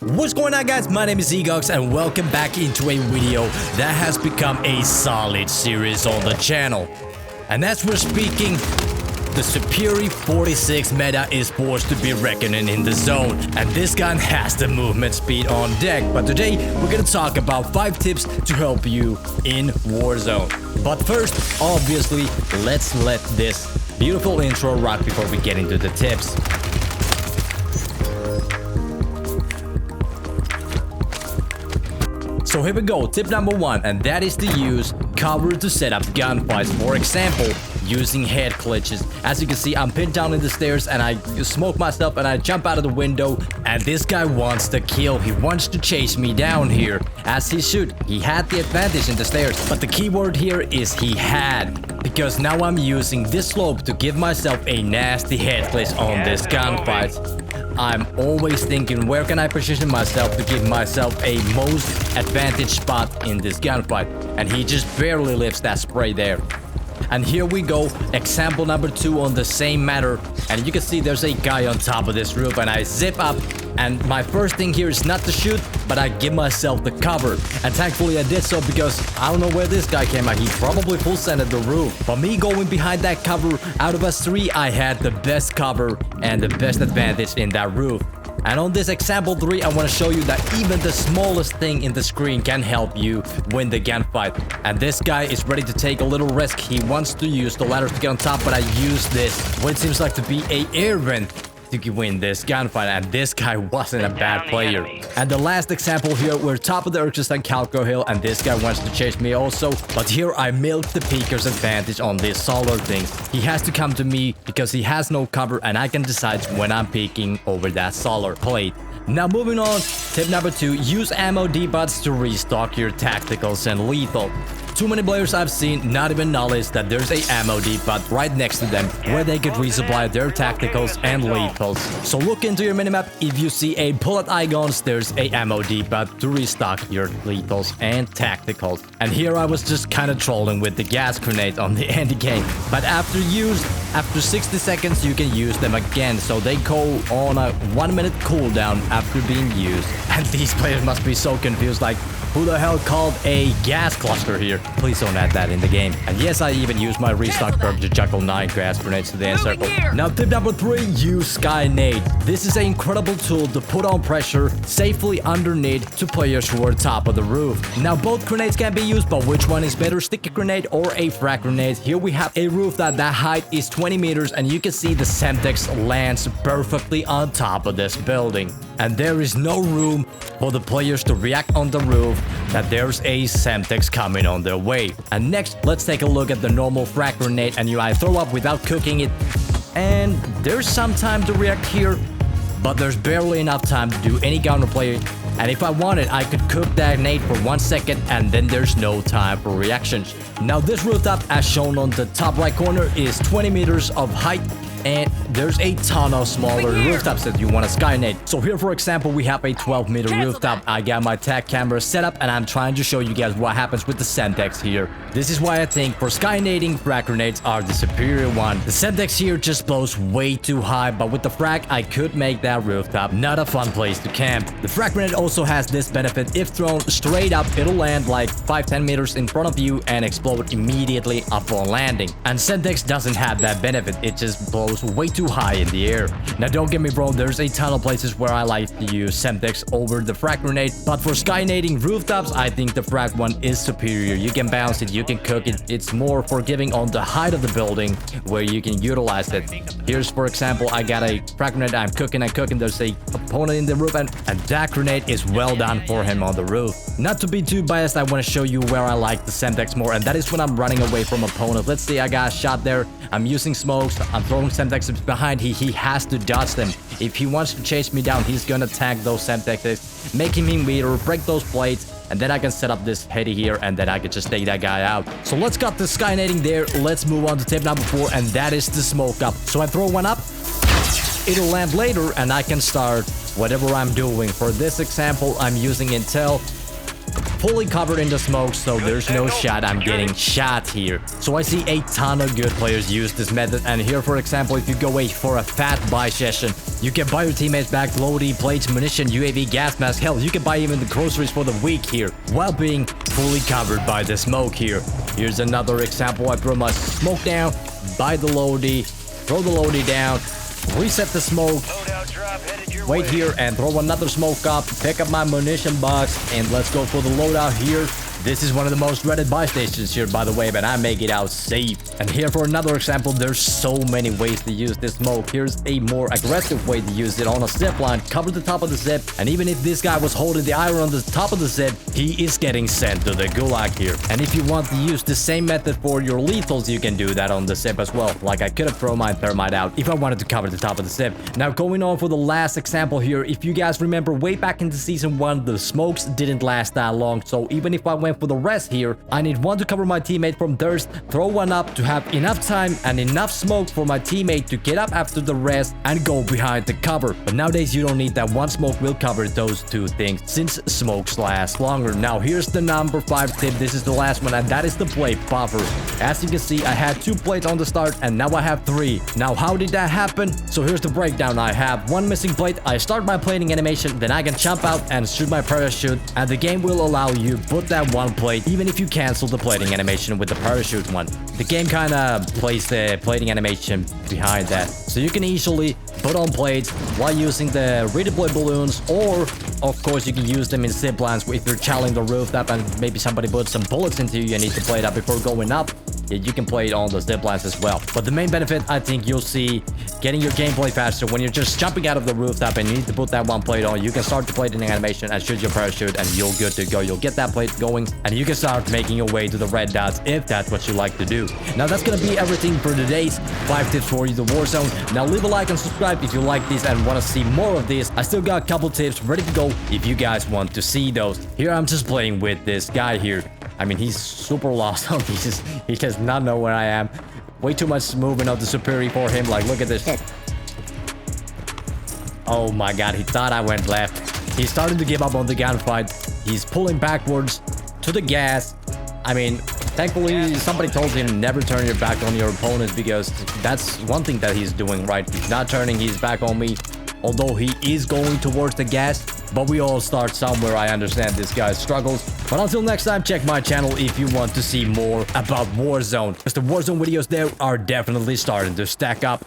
What's going on, guys? My name is Egox and welcome back into a video that has become a solid series on the channel. And as we're speaking, the Superior 46 meta is forced to be reckoning in the zone, and this gun has the movement speed on deck. But today we're gonna talk about 5 tips to help you in Warzone. But first, obviously, let's let this beautiful intro rock before we get into the tips. So here we go, tip number 1, and that is to use cover to set up gunfights. For example, using head glitches. As you can see, I'm pinned down in the stairs and I smoke myself and I jump out of the window, and this guy wants to kill. He wants to chase me down here, as he should. He had the advantage in the stairs, but the key word here is he had, because now I'm using this slope to give myself a nasty head glitch on this gunfight. I'm always thinking, where can I position myself to give myself a most advantage spot in this gunfight? And he just barely lifts that spray there. And here we go, example number 2 on the same matter. And you can see there's a guy on top of this roof, and I zip up. And my first thing here is not to shoot, but I give myself the cover. And thankfully I did so, because I don't know where this guy came out. He probably full sended the roof. But me going behind that cover, out of us 3, I had the best cover and the best advantage in that roof. And on this example 3, I want to show you that even the smallest thing in the screen can help you win the gunfight. And this guy is ready to take a little risk. He wants to use the ladders to get on top, but I use this, what it seems like to be a air vent, to win this gunfight. And this guy wasn't a bad player. And the last example here, we're top of the Urchus and Calco Hill, and this guy wants to chase me also. But here I milk the peeker's advantage on this solar thing. He has to come to me because he has no cover, and I can decide when I'm peeking over that solar plate. Now moving on, tip number 2, use ammo debuffs to restock your tacticals and lethal. Too many players I've seen not even knowledge that there's a ammo depot right next to them where they could resupply their tacticals and lethals. So look into your minimap. If you see a bullet icons, there's a ammo depot to restock your lethals and tacticals. And here I was just kind of trolling with the gas grenade on the end game. But after 60 seconds you can use them again, so they go on a 1-minute cooldown after being used. And these players must be so confused, like, who the hell called a gas cluster here? Please don't add that in the game. And yes, I even use my restock perk to juggle 9 gas grenades to the end circle. Now tip number 3, use SkyNade. This is an incredible tool to put on pressure safely underneath to players who are top of the roof. Now both grenades can be used, but which one is better, sticky grenade or a frag grenade? Here we have a roof that height is 20 meters, and you can see the Semtex lands perfectly on top of this building. And there is no room for the players to react on the roof that there's a Semtex coming on their way. And next, let's take a look at the normal frag grenade, and I throw up without cooking it. And there's some time to react here, but there's barely enough time to do any counterplay. And if I wanted, I could cook that nade for 1 second, and then there's no time for reactions. Now this rooftop, as shown on the top right corner, is 20 meters of height. And there's a ton of smaller rooftops that you want to SkyNade. So here, for example, we have a 12-meter rooftop. I got my tag camera set up, and I'm trying to show you guys what happens with the Semtex here. This is why I think for SkyNading, frag grenades are the superior one. The Semtex here just blows way too high, but with the frag, I could make that rooftop not a fun place to camp. The frag grenade also has this benefit: if thrown straight up, it'll land like 5-10 meters in front of you and explode immediately upon landing. And Semtex doesn't have that benefit. It just blows way too high in the air. Now don't get me wrong, there's a ton of places where I like to use Semtex over the frag grenade, but for SkyNading rooftops, I think the frag one is superior. You can bounce it, you can cook it. It's more forgiving on the height of the building where you can utilize it. Here's, for example, I got a frag grenade, I'm cooking. There's a opponent in the roof, and that grenade is well done for him on the roof. Not to be too biased, I want to show you where I like the Semtex more, and that is when I'm running away from opponents. Let's see, I got a shot there, I'm using smokes, I'm throwing Semtexes behind. He has to dodge them. If he wants to chase me down, he's gonna tag those Semtexes, making me meter, break those plates, and then I can set up this heady here, and then I can just take that guy out. So let's got the SkyNading there. Let's move on to tip number 4, and that is the SmokeUp. So I throw one up, it'll land later, and I can start whatever I'm doing. For this example, I'm using Intel. fully covered in the smoke, so there's no shot I'm getting shot here. So I see a ton of good players use this method, and here, for example, if you go for a fat buy session, you can buy your teammates back loading, plates, munition, UAV, gas mask. Hell, you can buy even the groceries for the week here, while being fully covered by the smoke here. Here's another example. I throw my smoke down, buy the loadie, throw the loadie down, reset the smoke, wait here and throw another smoke up, pick up my munition box, and let's go for the loadout here. This is one of the most dreaded buy stations here, by the way, but I make it out safe. And here for another example, there's so many ways to use this smoke. Here's a more aggressive way to use it on a zip line. Cover the top of the zip, and even if this guy was holding the iron on the top of the zip, he is getting sent to the gulag here. And if you want to use the same method for your lethals, you can do that on the zip as well. Like I could have thrown my thermite out if I wanted to cover the top of the zip. Now going on for the last example here, if you guys remember way back into season 1, the smokes didn't last that long. So even if I went for the rest here, I need one to cover my teammate from thirst, throw one up to have enough time and enough smoke for my teammate to get up after the rest and go behind the cover. But nowadays you don't need that. One smoke will cover those two things since smokes last longer. Now here's the number 5 tip. This is the last one, and that is the plate buffer. As you can see, I had 2 plates on the start and now I have 3. Now how did that happen? So here's the breakdown. I have 1 missing plate. I start my plating animation, then I can jump out and shoot my parachute, and the game will allow you put that 1 plate even if you cancel the plating animation with the parachute one. The game kind of plays the plating animation behind that, so you can easily put on plates while using the redeploy balloons, or of course you can use them in zip lines if you're challenging the rooftop and maybe somebody puts some bullets into you and need to play it up before going up. You can play it on the zip lines as well. But the main benefit, I think you'll see getting your gameplay faster when you're just jumping out of the rooftop and you need to put that 1 plate on. You can start the plating animation and shoot your parachute and you're good to go. You'll get that plate going and you can start making your way to the red dots if that's what you like to do. Now that's gonna be everything for today's 5 tips for you to Warzone. Now leave a like and subscribe if you like this and want to see more of this. I still got a couple tips ready to go if you guys want to see those. Here I'm just playing with this guy here. I mean, he's super lost on pieces. He does not know where I am. Way too much movement of the superior for him. Like, look at this. Oh my god, he thought I went left. He's starting to give up on the gunfight. He's pulling backwards to the gas. I mean, thankfully, somebody told him never turn your back on your opponents, because that's one thing that he's doing right. He's not turning his back on me, although he is going towards the gas. But we all start somewhere. I understand this guy's struggles. But until next time, check my channel if you want to see more about Warzone, because the Warzone videos there are definitely starting to stack up.